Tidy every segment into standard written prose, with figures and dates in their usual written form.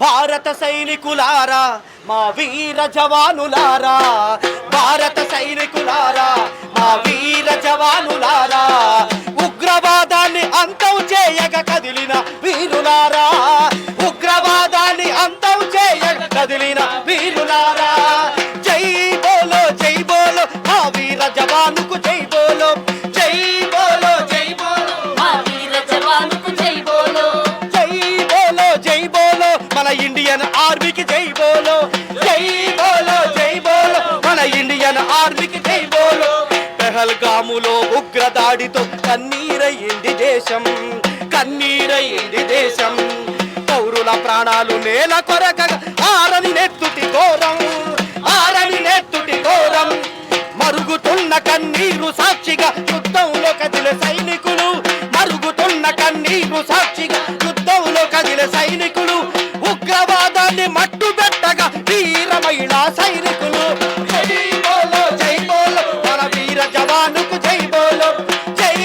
భారత సైనికులారా మా వీర జవానులారా, భారత సైనికులారా మా వీర జవానులారా, ఉగ్రవాదాన్ని అంతం చేయగ కదిలిన వీరులారా, ఉగ్రవాదాన్ని అంతం చేయగ కదిలిన వీరులారా, జై బోలో మా వీర జవానుకు జై బోలో, జై బోలో మా వీర జవానుకు జై బోలో, జై బోలో మన ఇండియన్ ఆర్మీకి జై బోలో, జై బోలో మన ఇండియన్ ఆర్మీకి జై బోలో. పెహల్గాములో ఉగ్రదాడితో కన్నీరయ్యింది దేశం, కన్నీరయ్యింది దేశం, పౌరుల ప్రాణాలు నేల కొరకగా ఆరని నెత్తుటి ఘోరం, ఆరని నెత్తుటి ఘోరం, మరుగుతున్న కన్నీరు సాక్షిగా యుద్ధంలో కదిలే సైనికులు, మరుగుతున్న కన్నీరు సాక్షిగా యుద్ధంలో కదిలే సైనికులు, ఉగ్రవాదాన్ని మట్టు పెట్టగా వీర మహిళా సైనికులు. జై బోలో మన వీర జవానుకు జై బోలో, జై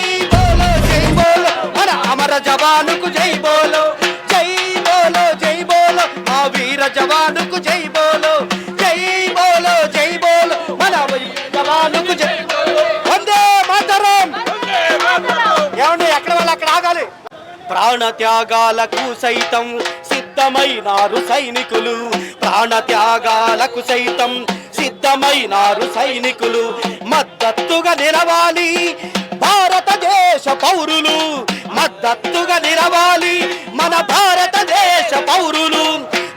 బోలో మన అమర జవానుకు జై బోలో, జై బోలో మా వీర జవానుకు జై బోలో, జై బోలో మన వీర జవానుకు జై బోలో. వందే మాతరం. ఏమండి ఎక్కడ వాళ్ళు అక్కడ ఆగాలి. ప్రాణత్యాగాలకు సైతం సిద్ధమైనారు సైనికులు, ప్రాణత్యాగాలకు సైతం సిద్ధమైనారు సైనికులు, మద్దతుగా నిలవాలి భారతదేశ పౌరులు, మద్దతుగా నిలవాలి మన భారతదేశ పౌరులు.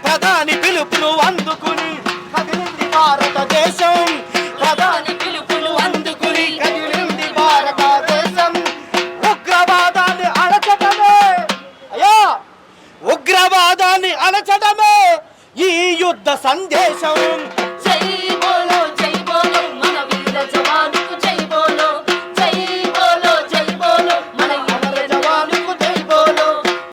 ప్రధాని పిలుపును అందుకుని కదిలింది భారతదేశం, ప్రధాని పిలుపును అందుకుని కదిలింది భారతదేశం. ఉగ్రవాదాన్ని అణచడమే, అయ్యా ఉగ్రవాదాన్ని అణచడమే ఈ యుద్ధ సందేశం.